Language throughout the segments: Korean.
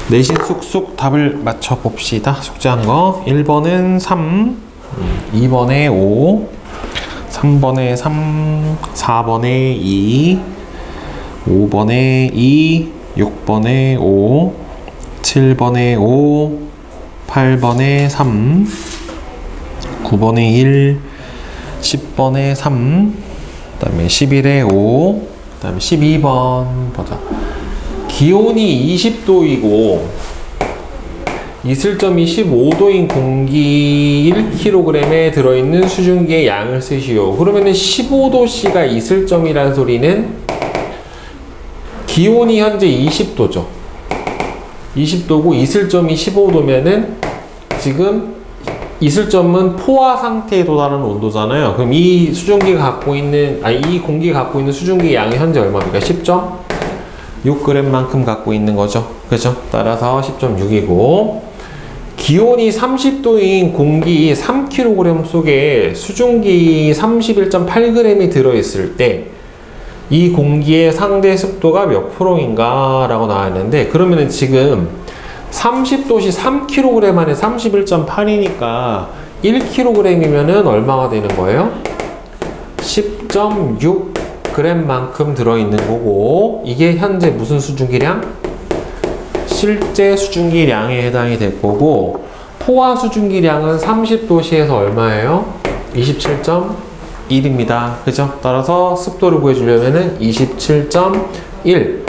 내신 쑥쑥 답을 맞춰봅시다. 숙제한 거 1번은 3, 2번에 5, 3번에 3, 4번에 2, 5번에 2, 6번에 5, 7번에 5, 8번에 3, 9번에 1, 10번에 3, 그 다음에 11에 5, 그 다음에 12번 보자. 기온이 20도이고 이슬점이 15도인 공기 1kg에 들어있는 수증기의 양을 쓰시오. 그러면은 15도씨가 이슬점이라는 소리는 기온이 현재 20도죠. 20도고 이슬점이 15도면은 지금 이슬점은 포화 상태에 도달하는 온도잖아요. 그럼 이 수증기가 갖고 있는, 이 공기가 갖고 있는 수증기의 양이 현재 얼마입니까? 10.6g만큼 갖고 있는 거죠. 그죠? 따라서 10.6이고, 기온이 30도인 공기 3kg 속에 수증기 31.8g이 들어있을 때 이 공기의 상대 습도가 몇 프로인가 라고 나왔는데, 그러면은 지금 30도시 3kg 안에 31.8이니까 1kg이면은 얼마가 되는 거예요? 10.6g만큼 들어있는 거고, 이게 현재 무슨 수증기량? 실제 수증기량에 해당이 될 거고, 포화 수증기량은 30도시에서 얼마예요? 27.1입니다. 그죠? 따라서 습도를 구해주려면은 27.1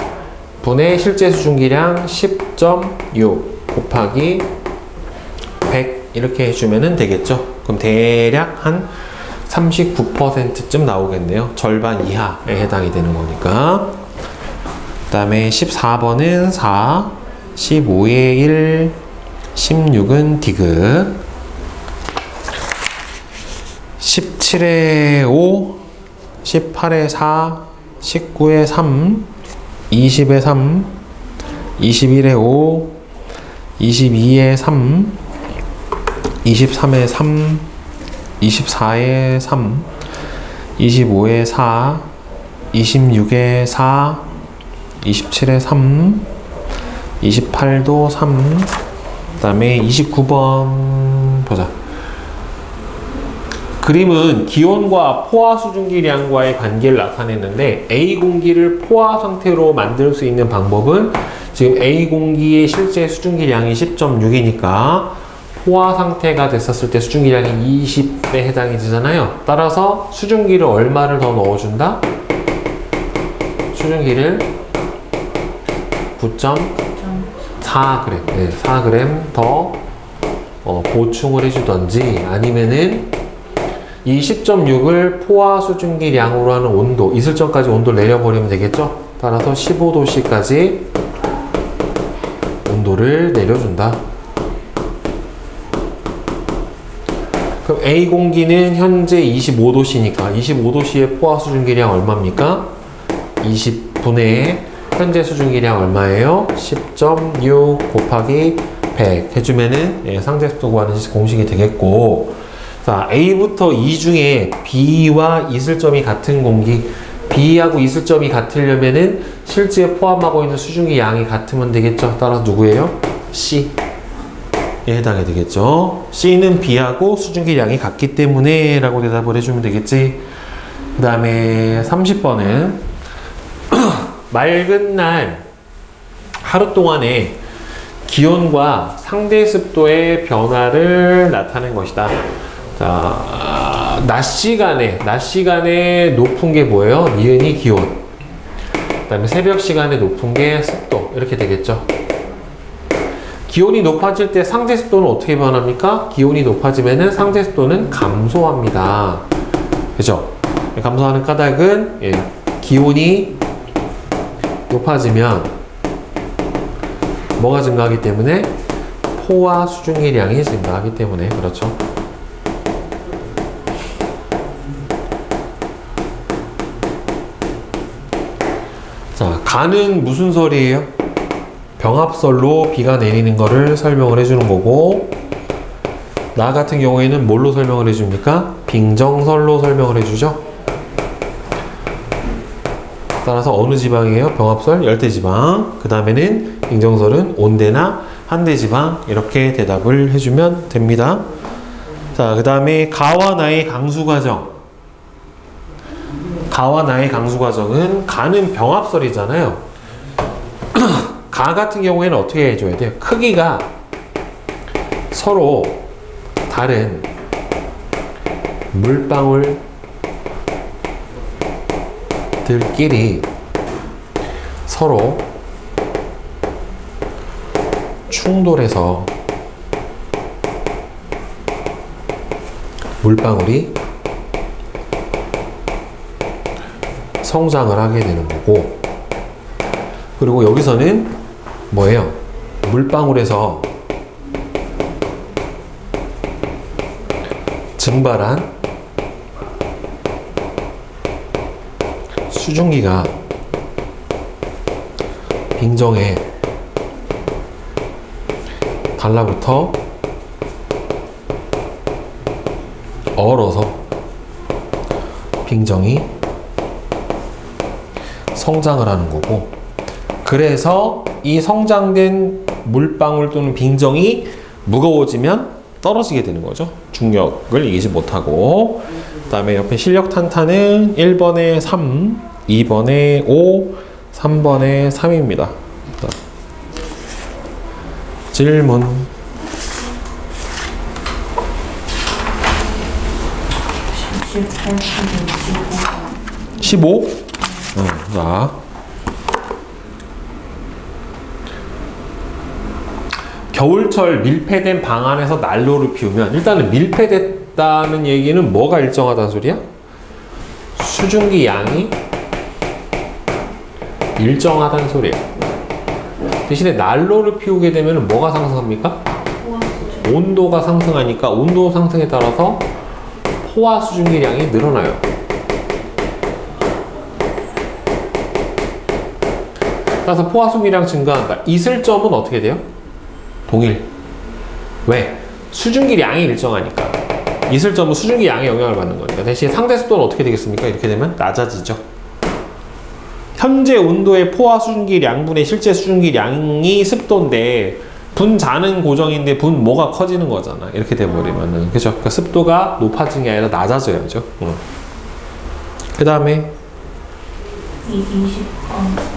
분의 실제 수증기량 10.6 곱하기 100 이렇게 해주면 되겠죠. 그럼 대략 한 39%쯤 나오겠네요. 절반 이하에 해당이 되는 거니까. 그 다음에 14번은 4, 15에 1, 16은 디귿, 17에 5, 18에 4, 19에 3, 20에 3, 21에 5, 22에 3, 23에 3, 24에 3, 25에 4, 26에 4, 27에 3, 28도 3, 그 다음에 29번 보자. 그림은 기온과 포화 수증기량과의 관계를 나타내는데, A 공기를 포화 상태로 만들 수 있는 방법은 지금 A 공기의 실제 수증기량이 10.6이니까 포화 상태가 됐었을 때 수증기량이 20에 해당이 되잖아요. 따라서 수증기를 얼마를 더 넣어준다? 수증기를 9.4g, 네, 4g 더 보충을 해주던지, 아니면은 이 10.6을 포화 수증기량으로 하는 온도, 이슬점까지 온도를 내려버리면 되겠죠? 따라서 15도씨까지 온도를 내려준다. 그럼 A 공기는 현재 25도씨니까 25도씨의 포화 수증기량 얼마입니까? 20분의 현재 수증기량 얼마예요? 10.6 곱하기 100 해주면은 상대 습도 구하는 공식이 되겠고, 자, A부터 E 중에 B와 이슬점이 같은 공기, B하고 이슬점이 같으려면은 실제에 포함하고 있는 수증기 양이 같으면 되겠죠. 따라서 누구예요? C에 해당이 되겠죠. C는 B하고 수증기 양이 같기 때문에 라고 대답을 해주면 되겠지. 그 다음에 30번은 맑은 날 하루 동안에 기온과 상대 습도의 변화를 나타낸 것이다. 자, 낮 시간에 높은 게 뭐예요? 니은이 기온. 그 다음에 새벽 시간에 높은 게 습도. 이렇게 되겠죠. 기온이 높아질 때 상대 습도는 어떻게 변합니까? 기온이 높아지면은 상대 습도는 감소합니다. 그죠? 감소하는 까닭은, 기온이 높아지면 뭐가 증가하기 때문에? 포화 수증기량이 증가하기 때문에. 그렇죠. 자, 가는 무슨 설이에요? 병합설로 비가 내리는 거를 설명을 해주는 거고, 나 같은 경우에는 뭘로 설명을 해줍니까? 빙정설로 설명을 해주죠. 그 따라서 어느 지방이에요? 병합설 열대지방. 그 다음에는 빙정설은 온대나 한대지방. 이렇게 대답을 해주면 됩니다. 자, 그 다음에 가와 나의 강수과정. 가와 나의 강수과정은 가는 병합설이잖아요. 가 같은 경우에는 어떻게 해줘야 돼요? 크기가 서로 다른 물방울들끼리 서로 충돌해서 물방울이 성장을 하게 되는 거고, 그리고 여기서는 뭐예요? 물방울에서 증발한 수증기가 빙정에 달라붙어 얼어서 빙정이 성장을 하는 거고, 그래서 이 성장된 물방울 또는 빙정이 무거워지면 떨어지게 되는 거죠. 중력을 이기지 못하고. 그 다음에 옆에 실력 탄탄은 1번에 3, 2번에 5, 3번에 3입니다. 질문. 15? 자. 겨울철 밀폐된 방 안에서 난로를 피우면, 일단은 밀폐됐다는 얘기는 뭐가 일정하다는 소리야? 수증기 양이 일정하다는 소리야. 대신에 난로를 피우게 되면 뭐가 상승합니까? 온도가 상승하니까 온도 상승에 따라서 포화 수증기량이 늘어나요. 따라서 포화 수증기량 증가한다. 있을 점은 어떻게 돼요? 동일. 왜? 수증기량이 일정하니까. 있을 점은 수증기량에 영향을 받는 거니까. 대신 상대 습도는 어떻게 되겠습니까? 이렇게 되면 낮아지죠. 현재 온도의 포화 수증기량분의 실제 수증기량이 습도인데, 분자는 고정인데 분모가 커지는 거잖아. 이렇게 돼버리면은. 그죠? 그러니까 습도가 높아지는 게 아니라 낮아져야죠. 그 다음에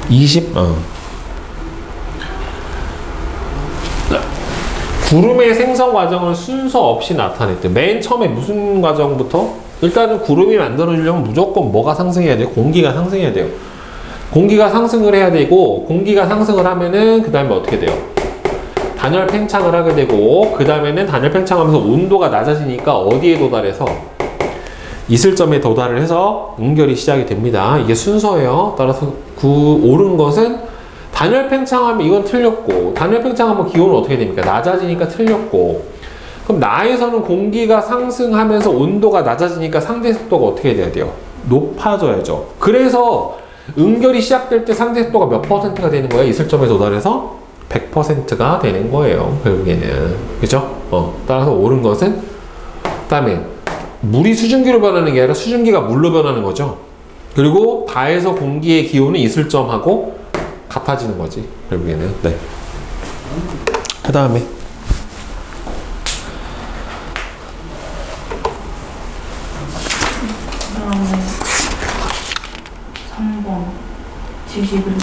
20? 구름의 생성 과정을 순서 없이 나타냈대. 맨 처음에 무슨 과정부터? 일단은 구름이 만들어지려면 무조건 뭐가 상승해야 돼요? 공기가 상승해야 돼요. 공기가 상승을 해야 되고, 공기가 상승을 하면은 그 다음에 어떻게 돼요? 단열 팽창을 하게 되고, 그 다음에는 단열 팽창하면서 온도가 낮아지니까 어디에 도달해서? 있을 점에 도달을 해서 응결이 시작이 됩니다. 이게 순서예요. 따라서 옳은 것은 단열 팽창하면 이건 틀렸고, 단열 팽창하면 기온은 어떻게 됩니까? 낮아지니까 틀렸고, 그럼 나에서는 공기가 상승하면서 온도가 낮아지니까 상대 습도가 어떻게 돼야 돼요? 높아져야죠. 그래서 응결이 시작될 때 상대 습도가 몇 퍼센트가 되는 거예요? 있을 점에 도달해서 100%가 되는 거예요. 결국에는. 그죠? 따라서 옳은 것은, 그 다음에 물이 수증기로 변하는 게 아니라 수증기가 물로 변하는 거죠. 그리고 다해서 공기의 기온은 있을 점하고 같아지는 거지. 결국에는. 네. 그 다음에 3번 70을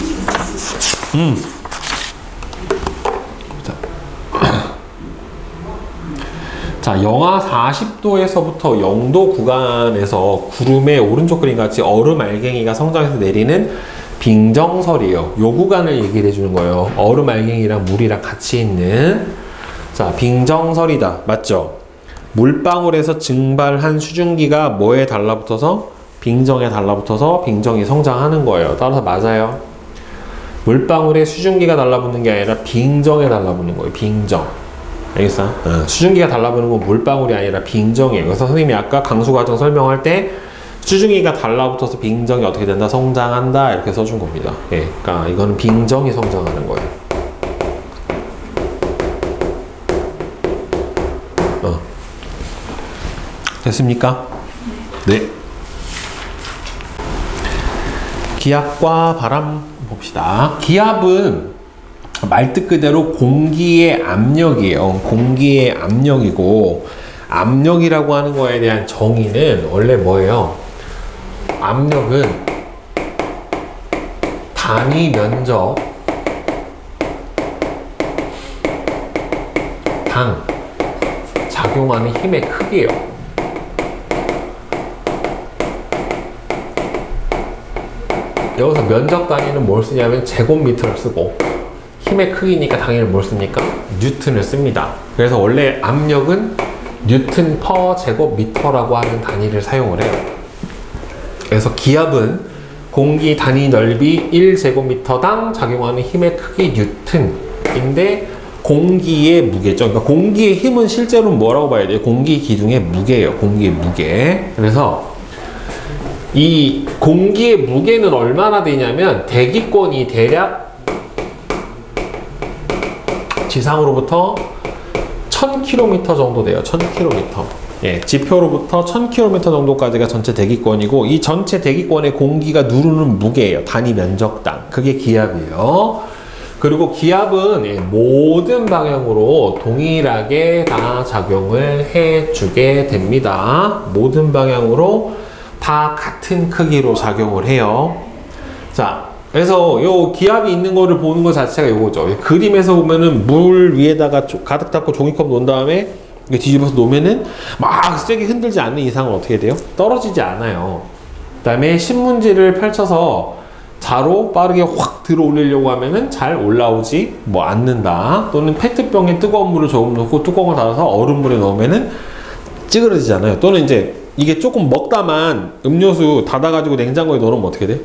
자, 영하 40도에서부터 0도 구간에서 구름의 오른쪽 그림 같이 얼음 알갱이가 성장해서 내리는 빙정설이에요. 요 구간을 얘기를 해주는 거예요. 얼음 알갱이랑 물이랑 같이 있는. 자, 빙정설이다. 맞죠? 물방울에서 증발한 수증기가 뭐에 달라붙어서? 빙정에 달라붙어서 빙정이 성장하는 거예요. 따라서 맞아요. 물방울에 수증기가 달라붙는 게 아니라 빙정에 달라붙는 거예요. 빙정. 알겠어? 수증기가 달라붙는 건 물방울이 아니라 빙정이에요. 그래서 선생님이 아까 강수과정 설명할 때 수증기가 달라붙어서 빙정이 어떻게 된다? 성장한다. 이렇게 써준 겁니다. 예, 그러니까 이거는 빙정이 성장하는 거예요. 됐습니까? 네. 기압과 바람 봅시다. 기압은 말뜻 그대로 공기의 압력이에요. 공기의 압력이고, 압력이라고 하는 거에 대한 정의는 원래 뭐예요? 압력은 단위 면적 당 작용하는 힘의 크기예요. 여기서 면적 단위는 뭘 쓰냐면 제곱미터를 쓰고, 힘의 크기니까 당연히 뭘 씁니까? 뉴턴을 씁니다. 그래서 원래 압력은 뉴턴 퍼 제곱미터라고 하는 단위를 사용을 해요. 그래서 기압은 공기 단위 넓이 1제곱미터당 작용하는 힘의 크기 뉴턴인데, 공기의 무게죠. 그러니까 공기의 힘은 실제로 뭐라고 봐야 돼요? 공기 기둥의 무게예요. 공기의 무게. 그래서 이 공기의 무게는 얼마나 되냐면, 대기권이 대략 지상으로부터 1000km 정도 돼요. 1000km. 예, 지표로부터 1000km 정도까지가 전체 대기권이고, 이 전체 대기권의 공기가 누르는 무게예요. 단위 면적당. 그게 기압이에요. 그리고 기압은 모든 방향으로 동일하게 다 작용을 해주게 됩니다. 모든 방향으로 다 같은 크기로 작용을 해요. 자, 그래서 요 기압이 있는 거를 보는 것 자체가 요거죠. 그림에서 보면은 물 위에다가 가득 닦고 종이컵 놓은 다음에 뒤집어서 놓으면은 막 세게 흔들지 않는 이상은 어떻게 돼요? 떨어지지 않아요. 그 다음에 신문지를 펼쳐서 자로 빠르게 확 들어 올리려고 하면은 잘 올라오지 않는다. 또는 페트병에 뜨거운 물을 조금 넣고 뚜껑을 닫아서 얼음물에 넣으면은 찌그러지잖아요. 또는 이제 이게 조금 먹다만 음료수 닫아가지고 냉장고에 넣으면 어떻게 돼?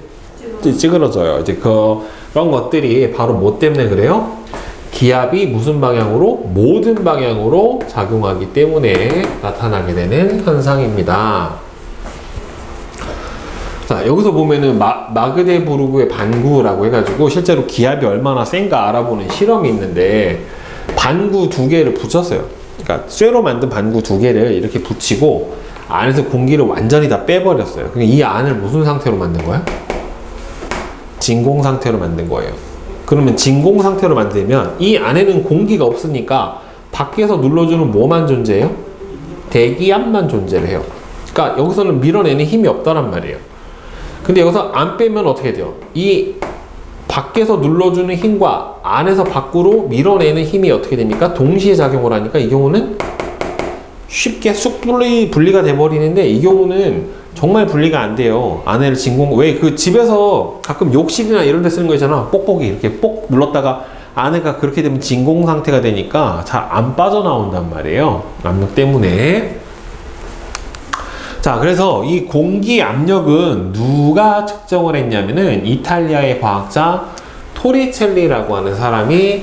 찌그러져요. 이제 그런 것들이 바로 뭐 때문에 그래요? 기압이 무슨 방향으로? 모든 방향으로 작용하기 때문에 나타나게 되는 현상입니다. 자, 여기서 보면은 마그데부르크의 반구라고 해가지고 실제로 기압이 얼마나 센가 알아보는 실험이 있는데, 반구 2개를 붙였어요. 그러니까 쇠로 만든 반구 2개를 이렇게 붙이고 안에서 공기를 완전히 다 빼버렸어요. 그러니까 이 안을 무슨 상태로 만든 거야? 진공 상태로 만든 거예요. 그러면 진공 상태로 만들면 이 안에는 공기가 없으니까 밖에서 눌러주는 뭐만 존재해요? 대기압만 존재를 해요. 그러니까 여기서는 밀어내는 힘이 없다란 말이에요. 근데 여기서 안 빼면 어떻게 돼요? 이 밖에서 눌러주는 힘과 안에서 밖으로 밀어내는 힘이 어떻게 됩니까? 동시에 작용을 하니까 이 경우는 쉽게 쑥 분리가 돼버리는데, 이 경우는 정말 분리가 안 돼요. 안에를 진공, 왜 그 집에서 가끔 욕실이나 이런 데 쓰는 거 있잖아. 뽁뽁이 이렇게 뽁 눌렀다가 안에가 그렇게 되면 진공 상태가 되니까 잘 안 빠져나온단 말이에요. 압력 때문에. 자, 그래서 이 공기 압력은 누가 측정을 했냐면은 이탈리아의 과학자 토리첼리라고 하는 사람이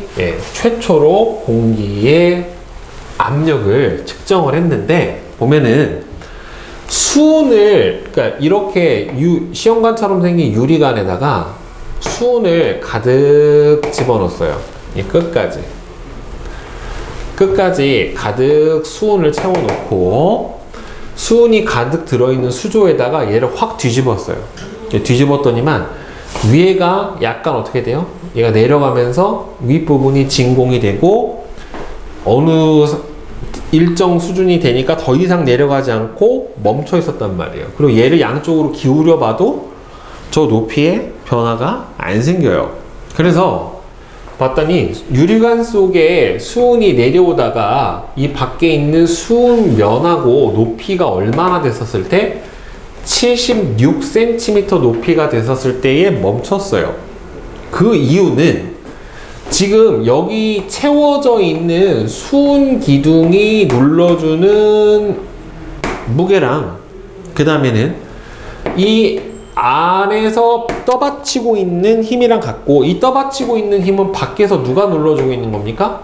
최초로 공기의 압력을 측정을 했는데, 보면은 수은을, 그러니까 이렇게 시험관처럼 생긴 유리관에다가 수은을 가득 집어넣었어요. 이 끝까지 가득 수은을 채워놓고, 수은이 가득 들어있는 수조에다가 얘를 확 뒤집었어요. 뒤집었더니만 위에가 약간 어떻게 돼요? 얘가 내려가면서 윗부분이 진공이 되고, 어느 일정 수준이 되니까 더 이상 내려가지 않고 멈춰 있었단 말이에요. 그리고 얘를 양쪽으로 기울여 봐도 저 높이에 변화가 안 생겨요. 그래서 봤더니 유리관 속에 수은이 내려오다가 이 밖에 있는 수은면하고 높이가 얼마나 됐었을 때? 76cm 높이가 됐었을 때에 멈췄어요. 그 이유는 지금 여기 채워져 있는 수은 기둥이 눌러주는 무게랑, 그 다음에는 이 안에서 떠받치고 있는 힘이랑 같고, 이 떠받치고 있는 힘은 밖에서 누가 눌러주고 있는 겁니까?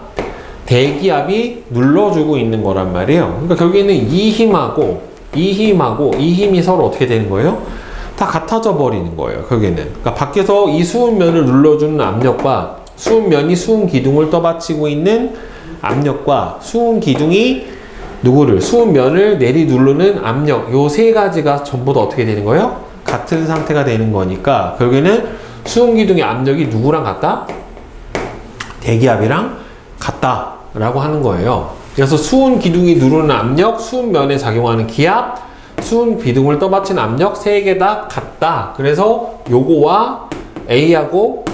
대기압이 눌러주고 있는 거란 말이에요. 그러니까 결국에는 이 힘하고 이 힘이 서로 어떻게 되는 거예요? 다 같아져 버리는 거예요. 결국에는. 그러니까 밖에서 이 수은면을 눌러주는 압력과 수은면이 수은 기둥을 떠받치고 있는 압력과 수은 기둥이 수은면을 내리 누르는 압력, 요 세 가지가 전부 다 어떻게 되는 거예요? 같은 상태가 되는 거니까 결국에는 수은기둥의 압력이 누구랑 같다? 대기압이랑 같다 라고 하는 거예요. 그래서 수은기둥이 누르는 압력, 수은면에 작용하는 기압, 수은기둥을 떠받치는 압력 세 개 다 같다. 그래서 요거와 A하고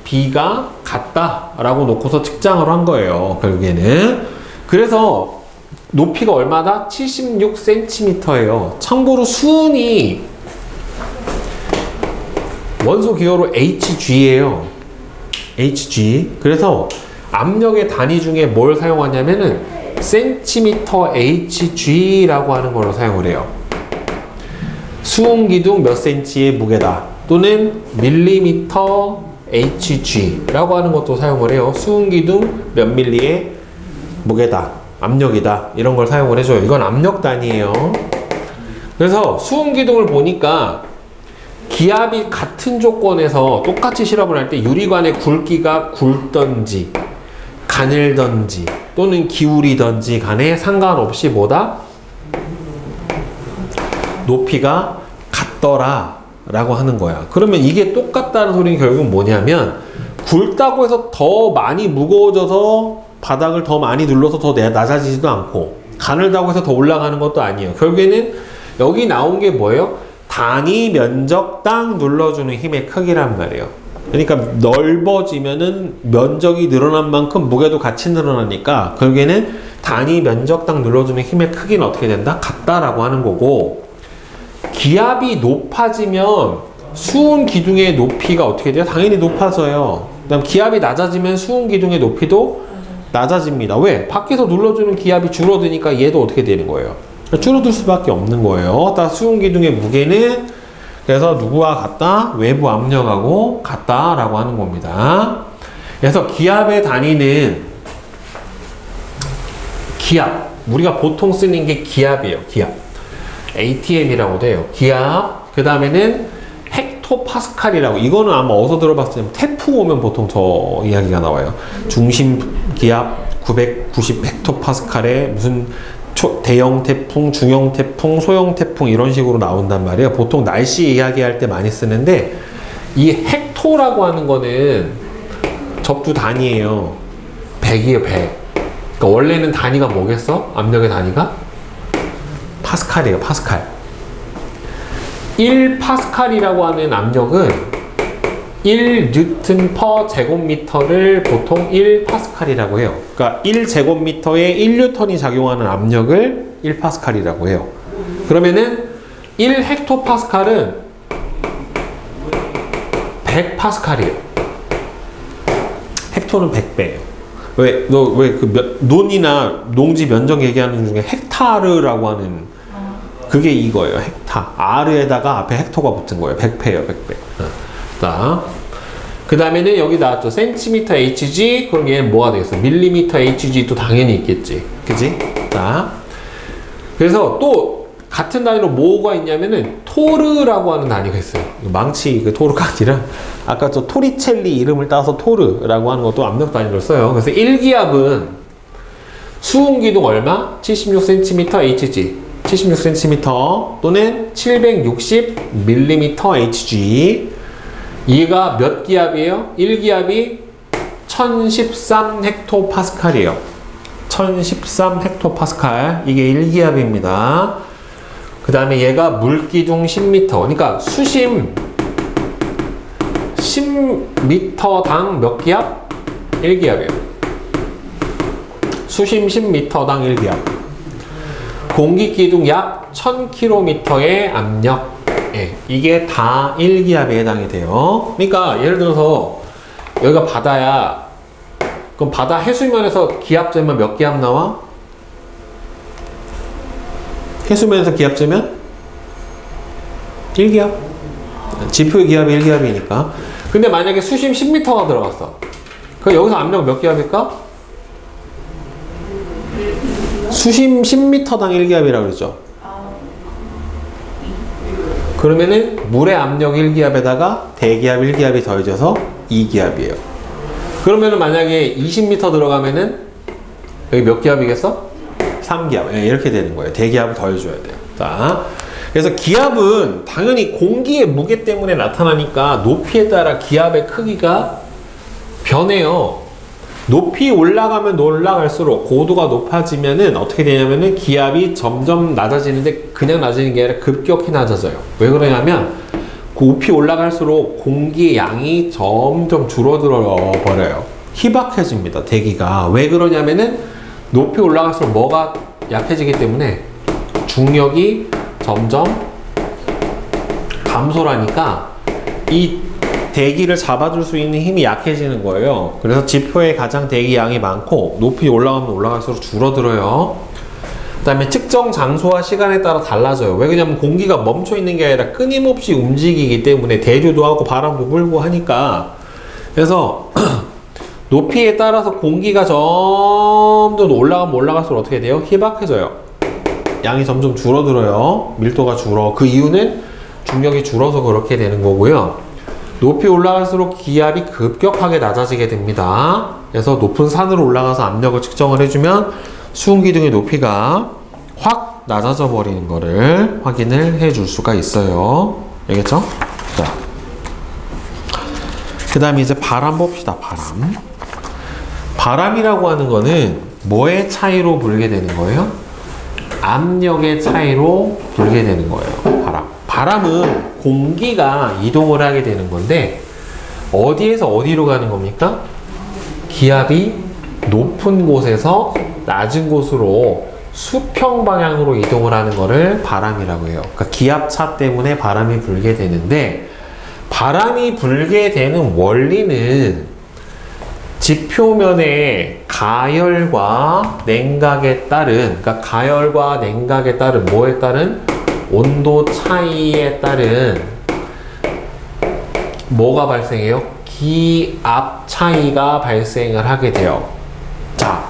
B가 같다 라고 놓고서 측정을 한 거예요. 결국에는. 그래서 높이가 얼마다? 76cm예요. 참고로 수은이 원소 기호로 HG예요. HG. 그래서 압력의 단위 중에 뭘 사용하냐면은 cm HG라고 하는 걸로 사용을 해요. 수은기둥 몇 cm의 무게다. 또는 밀리미터 HG라고 하는 것도 사용을 해요. 수은기둥 몇 밀리의 무게다. 압력이다. 이런 걸 사용을 해줘요. 이건 압력 단위예요. 그래서 수은기둥을 보니까 기압이 같은 조건에서 똑같이 실험을 할 때 유리관의 굵기가 굵던지 가늘던지 또는 기울이던지 간에 상관없이 뭐다? 높이가 같더라 라고 하는 거야. 그러면 이게 똑같다는 소리는 결국은 뭐냐면 굵다고 해서 더 많이 무거워져서 바닥을 더 많이 눌러서 더 낮아지지도 않고 가늘다고 해서 더 올라가는 것도 아니에요. 결국에는 여기 나온 게 뭐예요? 단위 면적당 눌러주는 힘의 크기란 말이에요. 그러니까 넓어지면은 면적이 늘어난 만큼 무게도 같이 늘어나니까 결국에는 단위 면적당 눌러주는 힘의 크기는 어떻게 된다? 같다라고 하는 거고, 기압이 높아지면 수은 기둥의 높이가 어떻게 돼요? 당연히 높아져요. 그다음 기압이 낮아지면 수은 기둥의 높이도 낮아집니다. 왜? 밖에서 눌러주는 기압이 줄어드니까 얘도 어떻게 되는 거예요? 줄어들 수밖에 없는 거예요. 다 수은 기둥의 무게는 그래서 누구와 같다? 외부 압력하고 같다라고 하는 겁니다. 그래서 기압의 단위는 기압. 우리가 보통 쓰는 게 기압이에요. 기압. ATM이라고 돼요. 기압. 그 다음에는 헥토파스칼이라고. 이거는 아마 어디서 들어봤을 때 태풍 오면 보통 저 이야기가 나와요. 중심 기압 990 헥토파스칼에 무슨 대형 태풍, 중형 태풍, 소형 태풍 이런 식으로 나온단 말이에요. 보통 날씨 이야기할 때 많이 쓰는데 이 헥토라고 하는 거는 접두 단위예요. 100이에요, 100. 그러니까 원래는 단위가 뭐겠어? 압력의 단위가? 파스칼이에요, 파스칼. 1파스칼이라고 하는 압력은 1뉴튼 퍼 제곱미터를 보통 1파스칼이라고 해요. 그러니까 1제곱미터에 1뉴턴이 작용하는 압력을 1파스칼이라고 해요. 그러면은 1헥토파스칼은 100파스칼이에요. 헥토는 100배예요. 왜 그 논이나 농지 면적 얘기하는 중에 헥타르라고 하는 그게 이거예요. 헥타. R에다가 앞에 헥토가 붙은 거예요. 100배예요, 100배. 자, 그 다음에는 여기 나왔죠. 센티미터 HG. 그럼 얘는 뭐가 되겠어? 밀리미터 HG도 당연히 있겠지. 그지? 자, 그래서 또 같은 단위로 뭐가 있냐면은 토르라고 하는 단위가 있어요. 망치 그 토르가 아니라 아까 저 토리첼리 이름을 따서 토르라고 하는 것도 압력 단위로 써요. 그래서 1기압은 수은기둥 얼마? 76cm HG. 76cm 또는 760mm HG. 얘가 몇 기압이에요? 1기압이 1013 헥토파스칼이에요. 1013 헥토파스칼. 이게 1기압입니다. 그 다음에 얘가 물기둥 10m. 그러니까 수심 10m당 몇 기압? 1기압이에요. 수심 10m당 1기압. 공기기둥 약 1000km의 압력. 예, 이게 다 1기압에 해당이 돼요. 그러니까 예를 들어서 여기가 바다야. 그럼 바다 해수면에서 기압 재면 몇 기압 나와? 해수면에서 기압 재면 1기압. 지표의 기압이 1기압이니까. 근데 만약에 수심 10m가 들어갔어. 그럼 여기서 압력 몇 기압일까? 수심 10m당 1기압이라고 그러죠. 그러면은 물의 압력 1기압에다가 대기압 1기압이 더해져서 2기압이에요. 그러면은 만약에 20m 들어가면은 여기 몇 기압이겠어? 3기압. 네, 이렇게 되는 거예요. 대기압을 더해줘야 돼요. 자, 그래서 기압은 당연히 공기의 무게 때문에 나타나니까 높이에 따라 기압의 크기가 변해요. 높이 올라가면 올라갈수록 고도가 높아지면은 어떻게 되냐면은 기압이 점점 낮아지는데 그냥 낮아지는 게 아니라 급격히 낮아져요. 왜 그러냐면 높이 올라갈수록 공기의 양이 점점 줄어들어 버려요. 희박해집니다. 대기가. 왜 그러냐면은 높이 올라갈수록 뭐가 약해지기 때문에 중력이 점점 감소를 하니까 이 대기를 잡아줄 수 있는 힘이 약해지는 거예요. 그래서 지표에 가장 대기 양이 많고 높이 올라가면 올라갈수록 줄어들어요. 그 다음에 측정 장소와 시간에 따라 달라져요. 왜 그러냐면 공기가 멈춰 있는 게 아니라 끊임없이 움직이기 때문에 대류도 하고 바람도 불고 하니까. 그래서 높이에 따라서 공기가 점점 올라가면 올라갈수록 어떻게 돼요? 희박해져요. 양이 점점 줄어들어요. 밀도가 줄어. 그 이유는 중력이 줄어서 그렇게 되는 거고요. 높이 올라갈수록 기압이 급격하게 낮아지게 됩니다. 그래서 높은 산으로 올라가서 압력을 측정을 해주면 수은기둥의 높이가 확 낮아져 버리는 거를 확인을 해줄 수가 있어요. 알겠죠? 자, 그 다음에 이제 바람 봅시다. 바람. 바람이라고 하는 거는 뭐의 차이로 불게 되는 거예요? 압력의 차이로 불게 되는 거예요. 바람. 바람은 공기가 이동을 하게 되는 건데 어디에서 어디로 가는 겁니까? 기압이 높은 곳에서 낮은 곳으로 수평 방향으로 이동을 하는 거를 바람이라고 해요. 그러니까 기압차 때문에 바람이 불게 되는데 바람이 불게 되는 원리는 지표면의 가열과 냉각에 따른, 그러니까 가열과 냉각에 따른 뭐에 따른? 온도 차이에 따른 뭐가 발생해요? 기압 차이가 발생을 하게 돼요. 자,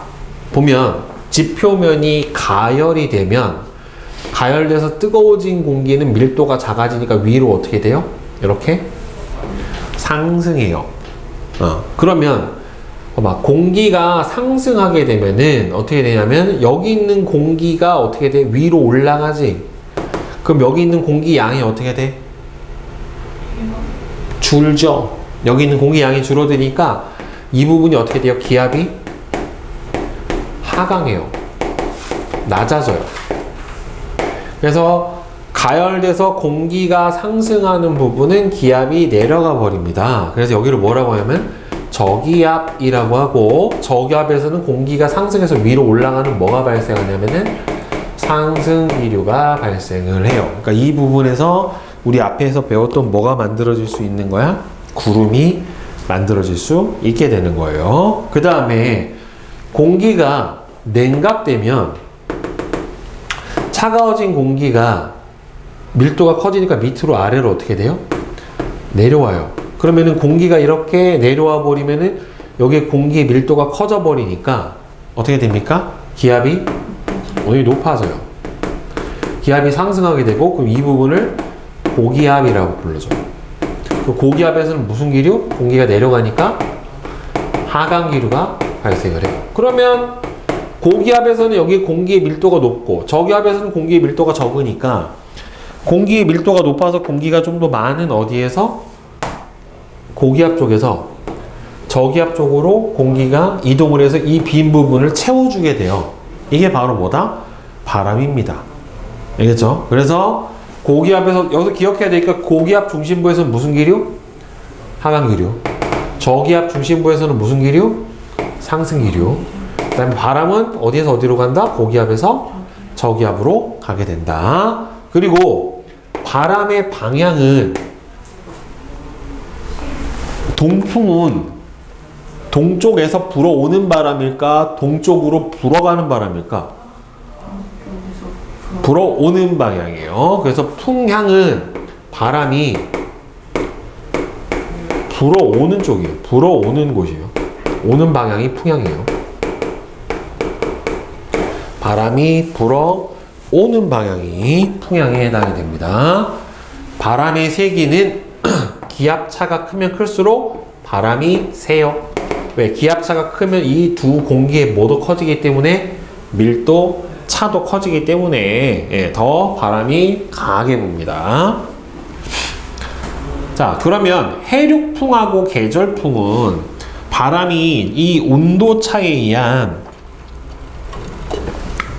보면 지표면이 가열이 되면 가열돼서 뜨거워진 공기는 밀도가 작아지니까 위로 어떻게 돼요? 이렇게 상승해요. 그러면 봐봐, 공기가 상승하게 되면은 어떻게 되냐면 여기 있는 공기가 어떻게 돼? 위로 올라가지. 그럼 여기 있는 공기 양이 어떻게 돼? 줄죠. 여기 있는 공기 양이 줄어드니까 이 부분이 어떻게 돼요? 기압이 하강해요. 낮아져요. 그래서 가열돼서 공기가 상승하는 부분은 기압이 내려가 버립니다. 그래서 여기를 뭐라고 하냐면 저기압이라고 하고, 저기압에서는 공기가 상승해서 위로 올라가는 뭐가 발생하냐면은 상승기류가 발생을 해요. 그러니까 이 부분에서 우리 앞에서 배웠던 뭐가 만들어질 수 있는 거야? 구름이 만들어질 수 있게 되는 거예요. 그 다음에 공기가 냉각되면 차가워진 공기가 밀도가 커지니까 밑으로 아래로 어떻게 돼요? 내려와요. 그러면은 공기가 이렇게 내려와 버리면은 여기에 공기의 밀도가 커져 버리니까 어떻게 됩니까? 기압이 높아져요. 기압이 상승하게 되고, 그럼 이 부분을 고기압이라고 불러줘요. 그 고기압에서는 무슨 기류? 공기가 내려가니까 하강기류가 발생을 해요. 그러면 고기압에서는 여기 공기의 밀도가 높고 저기압에서는 공기의 밀도가 적으니까 공기의 밀도가 높아서 공기가 좀 더 많은 어디에서? 고기압 쪽에서 저기압 쪽으로 공기가 이동을 해서 이 빈 부분을 채워주게 돼요. 이게 바로 뭐다? 바람입니다. 알겠죠? 그래서 고기압에서, 여기서 기억해야 되니까 고기압 중심부에서는 무슨 기류? 하강기류. 저기압 중심부에서는 무슨 기류? 상승기류. 그 다음에 바람은 어디에서 어디로 간다? 고기압에서 저기압으로 가게 된다. 그리고 바람의 방향은, 동풍은 동쪽에서 불어오는 바람일까? 동쪽으로 불어가는 바람일까? 불어오는 방향이에요. 그래서 풍향은 바람이 불어오는 쪽이에요. 불어오는 곳이에요. 오는 방향이 풍향이에요. 바람이 불어오는 방향이 풍향에 해당이 됩니다. 바람의 세기는 기압차가 크면 클수록 바람이 세요. 왜? 기압차가 크면 이 두 공기의 모두 커지기 때문에 밀도 차도 커지기 때문에 예, 더 바람이 강하게 붑니다. 자, 그러면 해륙풍하고 계절풍은 바람이 이 온도 차이에 의한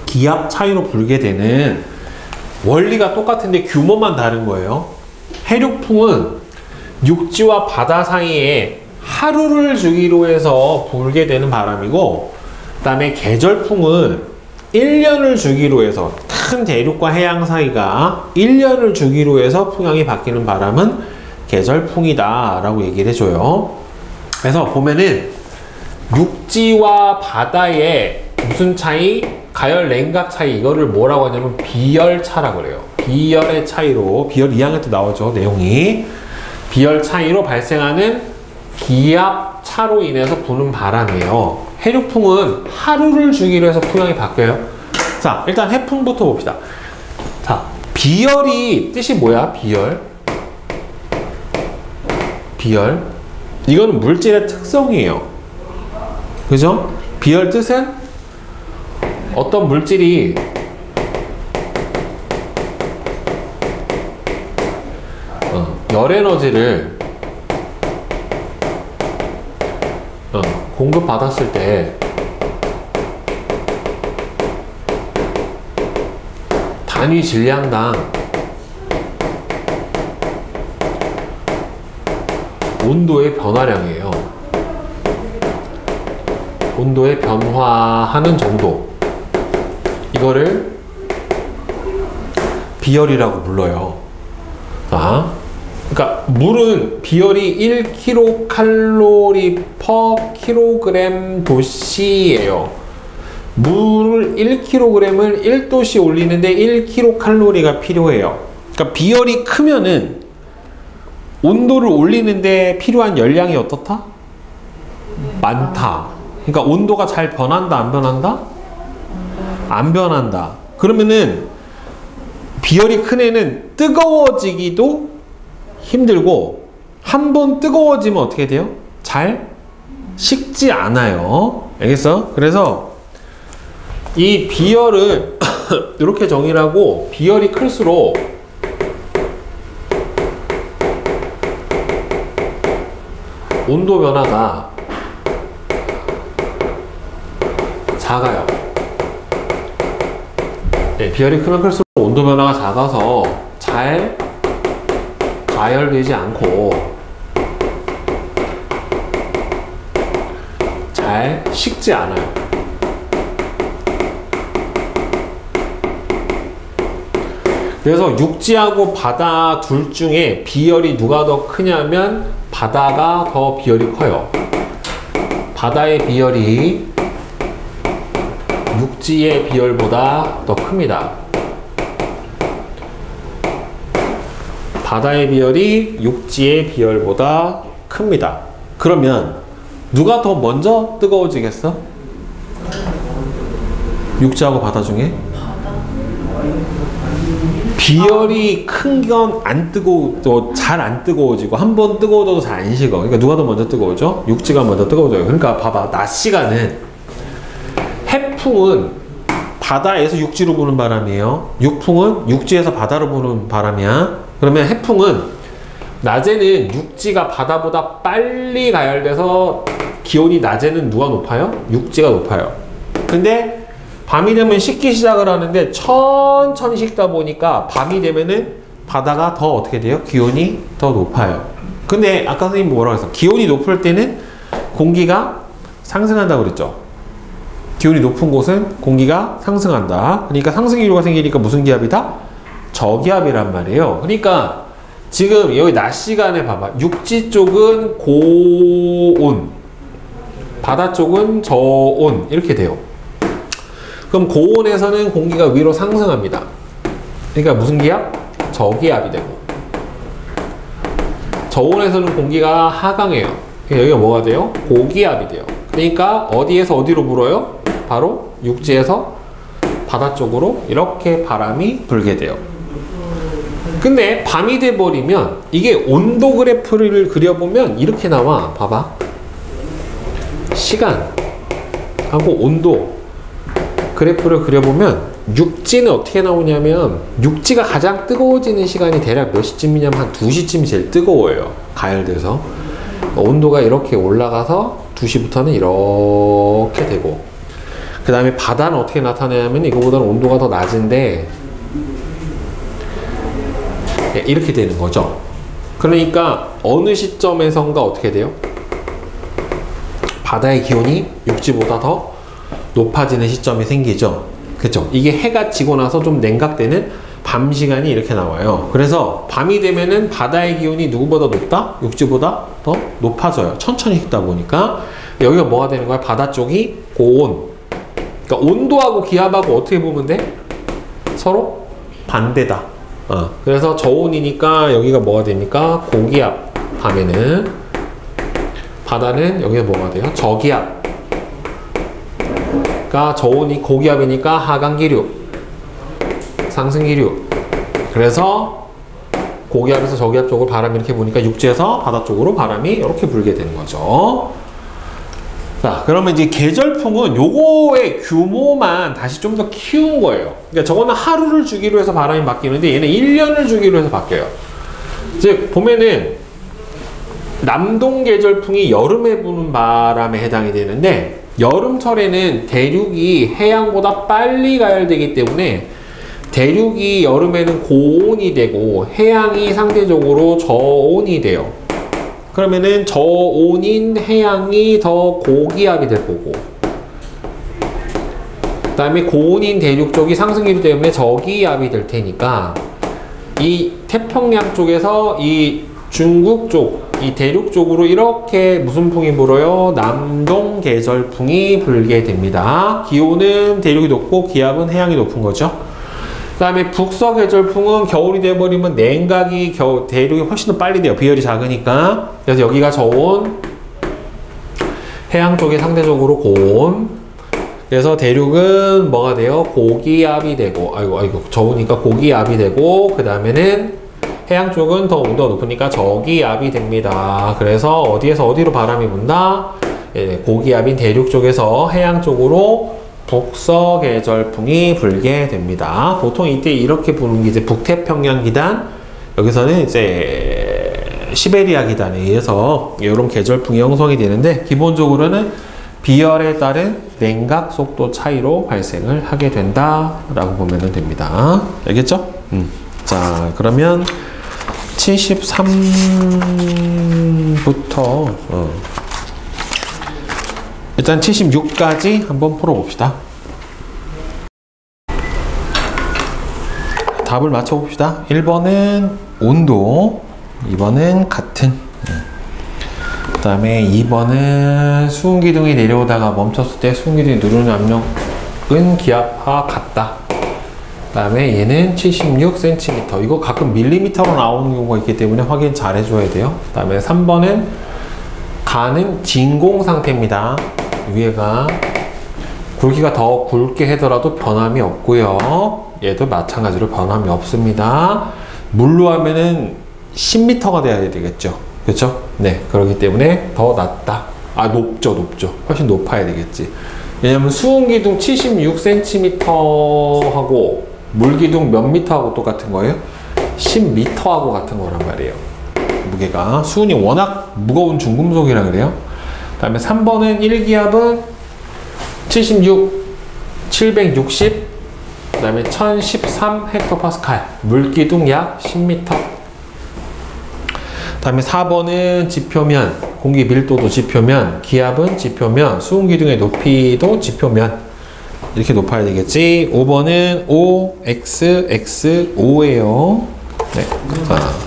기압 차이로 불게 되는 원리가 똑같은데 규모만 다른 거예요. 해륙풍은 육지와 바다 사이에 하루를 주기로 해서 불게 되는 바람이고, 그 다음에 계절풍은 1년을 주기로 해서 큰 대륙과 해양 사이가 1년을 주기로 해서 풍향이 바뀌는 바람은 계절풍이다 라고 얘기를 해줘요. 그래서 보면은 육지와 바다의 무슨 차이? 가열 냉각 차이, 이거를 뭐라고 하냐면 비열차라고 그래요. 비열의 차이로, 비열 2학년 때 나오죠, 내용이. 비열 차이로 발생하는 기압 차로 인해서 부는 바람이에요. 해륙풍은 하루를 주기로 해서 풍향이 바뀌어요. 자, 일단 해풍부터 봅시다. 자, 비열이 뜻이 뭐야? 비열. 비열. 이거는 물질의 특성이에요. 그죠? 비열 뜻은 어떤 물질이 열 에너지를 공급받았을 때 단위 질량당 온도의 변화량이에요. 온도의 변화하는 정도, 이거를 비열이라고 불러요. 자, 그러니까 물은 비열이 1kcal per kg 도시예요. 물을 1kg을 1도씨 올리는데 1kcal가 필요해요. 그러니까 비열이 크면은 온도를 올리는데 필요한 열량이 어떻다? 많다. 그러니까 온도가 잘 변한다, 안 변한다? 안 변한다. 그러면은 비열이 큰 애는 뜨거워지기도 힘들고, 한번 뜨거워지면 어떻게 돼요? 잘 식지 않아요. 알겠어? 그래서 이 비열을 이렇게 정의를 하고, 비열이 클수록 온도 변화가 작아요. 네, 비열이 크면 클수록 온도 변화가 작아서 잘 가열되지 않고 잘 식지 않아요. 그래서 육지하고 바다 둘 중에 비열이 누가 더 크냐면 바다가 더 비열이 커요. 바다의 비열이 육지의 비열보다 더 큽니다. 바다의 비열이 육지의 비열보다 큽니다. 그러면 누가 더 먼저 뜨거워지겠어? 육지하고 바다 중에? 비열이 큰 건 안 뜨거워, 잘 안 뜨거워지고, 한 번 뜨거워져도 잘 안 식어. 그러니까 누가 더 먼저 뜨거워져? 육지가 먼저 뜨거워져요. 그러니까 봐봐, 낮 시간은 해풍은 바다에서 육지로 부는 바람이에요. 육풍은 육지에서 바다로 부는 바람이야. 그러면 해풍은 낮에는 육지가 바다보다 빨리 가열돼서 기온이 낮에는 누가 높아요? 육지가 높아요. 근데 밤이 되면 식기 시작을 하는데 천천히 식다 보니까 밤이 되면은 바다가 더 어떻게 돼요? 기온이 더 높아요. 근데 아까 선생님이 뭐라고 했어? 기온이 높을 때는 공기가 상승한다고 그랬죠? 기온이 높은 곳은 공기가 상승한다. 그러니까 상승기류가 생기니까 무슨 기압이다? 저기압이란 말이에요. 그러니까 지금 여기 낮 시간에 봐봐. 육지 쪽은 고온, 바다 쪽은 저온, 이렇게 돼요. 그럼 고온에서는 공기가 위로 상승합니다. 그러니까 무슨 기압? 저기압이 되고, 저온에서는 공기가 하강해요. 그러니까 여기가 뭐가 돼요? 고기압이 돼요. 그러니까 어디에서 어디로 불어요? 바로 육지에서 바다 쪽으로 이렇게 바람이 불게 돼요. 근데 밤이 돼버리면 이게 온도 그래프를 그려보면 이렇게 나와. 봐봐. 시간하고 온도 그래프를 그려보면 육지는 어떻게 나오냐면 육지가 가장 뜨거워지는 시간이 대략 몇 시쯤이냐면 한 2시쯤이 제일 뜨거워요. 가열돼서 온도가 이렇게 올라가서 2시부터는 이렇게 되고, 그 다음에 바다는 어떻게 나타나냐면 이거보다는 온도가 더 낮은데 이렇게 되는 거죠. 그러니까 어느 시점에선가 어떻게 돼요? 바다의 기온이 육지보다 더 높아지는 시점이 생기죠. 그쵸? 이게 해가 지고 나서 좀 냉각되는 밤 시간이 이렇게 나와요. 그래서 밤이 되면은 바다의 기온이 누구보다 높다? 육지보다 더 높아져요. 천천히 식다 보니까. 여기가 뭐가 되는 거야? 바다 쪽이 고온. 그러니까 온도하고 기압하고 어떻게 보면 돼? 서로 반대다. 그래서 저온이니까 여기가 뭐가 됩니까? 고기압. 밤에는. 바다는 여기가 뭐가 돼요? 저기압. 그러니까 저온이 고기압이니까 하강기류, 상승기류. 그래서 고기압에서 저기압 쪽으로 바람이 이렇게 부니까 육지에서 바다 쪽으로 바람이 이렇게 불게 되는 거죠. 자, 그러면 이제 계절풍은 요거의 규모만 다시 좀 더 키운 거예요. 그러니까 저거는 하루를 주기로 해서 바람이 바뀌는데 얘는 1년을 주기로 해서 바뀌어요. 즉 보면은 남동 계절풍이 여름에 부는 바람에 해당이 되는데, 여름철에는 대륙이 해양보다 빨리 가열되기 때문에 대륙이 여름에는 고온이 되고 해양이 상대적으로 저온이 돼요. 그러면은 저온인 해양이 더 고기압이 될 거고, 그 다음에 고온인 대륙 쪽이 상승기류 때문에 저기압이 될 테니까 이 태평양 쪽에서 이 중국 쪽, 이 대륙 쪽으로 이렇게 무슨 풍이 불어요? 남동 계절풍이 불게 됩니다. 기온은 대륙이 높고 기압은 해양이 높은 거죠. 그 다음에 북서 계절풍은 겨울이 돼버리면 냉각이 대륙이 훨씬 더 빨리 돼요. 비열이 작으니까. 그래서 여기가 저온, 해양 쪽이 상대적으로 고온. 그래서 대륙은 뭐가 돼요? 고기압이 되고, 아이고, 저우니까 고기압이 되고, 그 다음에는 해양 쪽은 더 온도가 높으니까 저기압이 됩니다. 그래서 어디에서 어디로 바람이 분다? 고기압인 대륙 쪽에서 해양 쪽으로 북서 계절풍이 불게 됩니다. 보통 이때 이렇게 부는 게 이제 북태평양 기단, 여기서는 이제 시베리아 기단에 의해서 이런 계절풍이 형성이 되는데, 기본적으로는 비열에 따른 냉각 속도 차이로 발생을 하게 된다라고 보면 됩니다. 알겠죠? 자, 그러면 73부터 일단 76까지 한번 풀어봅시다. 답을 맞춰봅시다. 1번은 온도, 2번은 같은, 그 다음에 2번은 수은기둥이 내려오다가 멈췄을 때 수은기둥이 누르는 압력은 기압과 같다. 그 다음에 얘는 76cm. 이거 가끔 밀리미터로 나오는 경우가 있기 때문에 확인 잘 해줘야 돼요. 그 다음에 3번은 가는 진공 상태입니다. 위에가 굵기가 더 굵게 하더라도 변함이 없고요. 얘도 마찬가지로 변함이 없습니다. 물로 하면은 10m가 돼야 되겠죠. 그렇죠? 네, 그렇기 때문에 더 낮다. 높죠. 훨씬 높아야 되겠지. 왜냐면 수은기둥 76cm 하고 물기둥 몇 미터하고 똑같은 거예요? 10m하고 같은 거란 말이에요. 무게가. 수은이 워낙 무거운 중금속이라 그래요. 그 다음에 3번은 1기압은 76, 760, 그 다음에 1013 헥토파스칼. 물기둥 약 10m. 그 다음에 4번은 지표면, 공기 밀도도 지표면, 기압은 지표면, 수은기둥의 높이도 지표면. 이렇게 높아야 되겠지. 5번은 O, X, X, O예요. 네.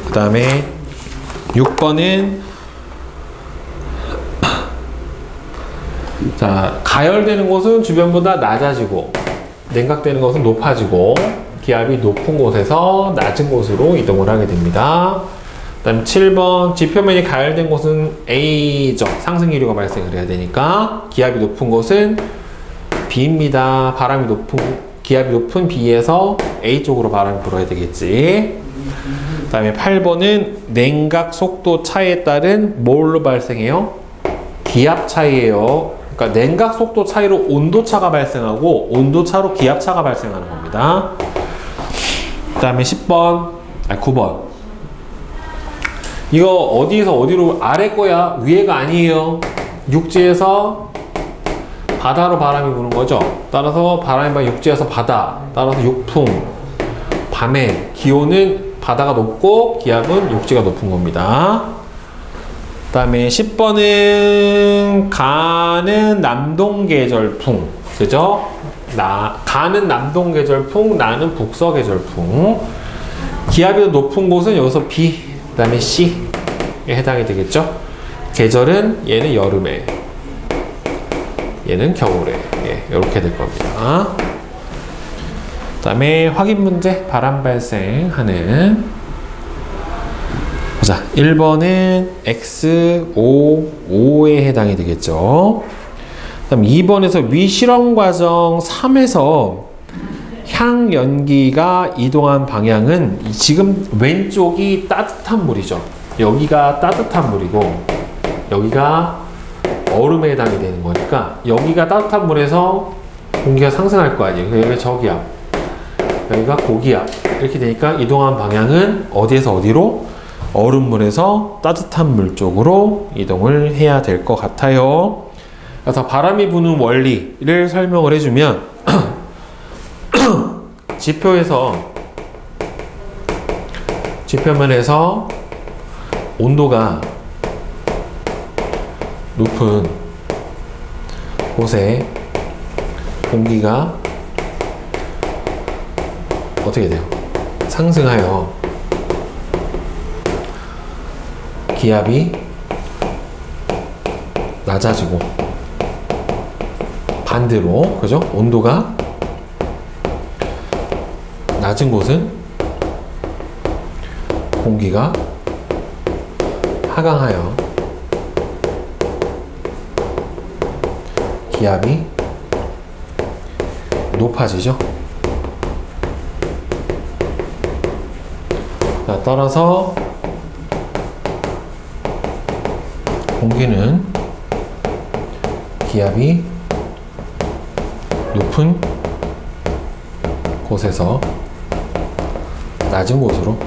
그 다음에 6번은 자, 가열되는 곳은 주변보다 낮아지고 냉각되는 곳은 높아지고 기압이 높은 곳에서 낮은 곳으로 이동을 하게 됩니다. 그 다음에 7번 지표면이 가열된 곳은 A죠. 상승기류가 발생을 해야 되니까 기압이 높은 곳은 B입니다. 기압이 높은 B에서 A 쪽으로 바람이 불어야 되겠지. 그 다음에 8번은 냉각 속도 차이에 따른 뭘로 발생해요? 기압 차이예요. 그러니까 냉각 속도 차이로 온도차가 발생하고 온도차로 기압차가 발생하는 겁니다. 그 다음에 9번. 이거 어디에서 어디로 아래 거야? 위에가 아니에요. 육지에서 바다로 바람이 부는 거죠. 따라서 바람이 막 육지에서 바다, 따라서 육풍. 밤에 기온은 바다가 높고 기압은 육지가 높은 겁니다. 그 다음에 10번은 가는 남동계절풍. 그죠? 가는 남동계절풍, 나는 북서계절풍. 기압이 더 높은 곳은 여기서 B, 그 다음에 C에 해당이 되겠죠? 계절은 얘는 여름에, 얘는 겨울에. 예, 이렇게 될 겁니다. 그 다음에 확인 문제, 바람 발생하는. 보자. 1번은 X, O, O에 해당이 되겠죠. 그 다음 2번에서 위 실험 과정 3에서 향연기가 이동한 방향은 지금 왼쪽이 따뜻한 물이죠. 여기가 따뜻한 물이고 여기가 얼음에 해당이 되는 거니까 여기가 따뜻한 물에서 공기가 상승할 거 아니에요. 여기가 저기압, 여기가 고기압 이렇게 되니까 이동한 방향은 어디에서 어디로? 얼음물에서 따뜻한 물 쪽으로 이동을 해야 될 것 같아요. 그래서 바람이 부는 원리를 설명을 해주면 지표면에서 온도가 높은 곳에 공기가 어떻게 돼요? 상승하여 기압이 낮아지고 반대로, 그죠? 온도가 낮은 곳은 공기가 하강하여 기압이 높아지죠. 자, 따라서 공기는 기압이 높은 곳에서 낮은 곳으로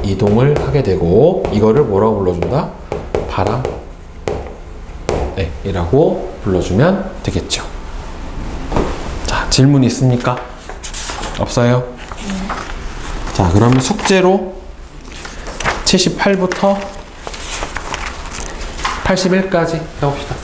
이동을 하게 되고 이거를 뭐라고 불러준다? 바람 이라고 불러주면 되겠죠. 자, 질문 있습니까? 없어요? 자, 그러면 숙제로 78부터 81까지 해봅시다.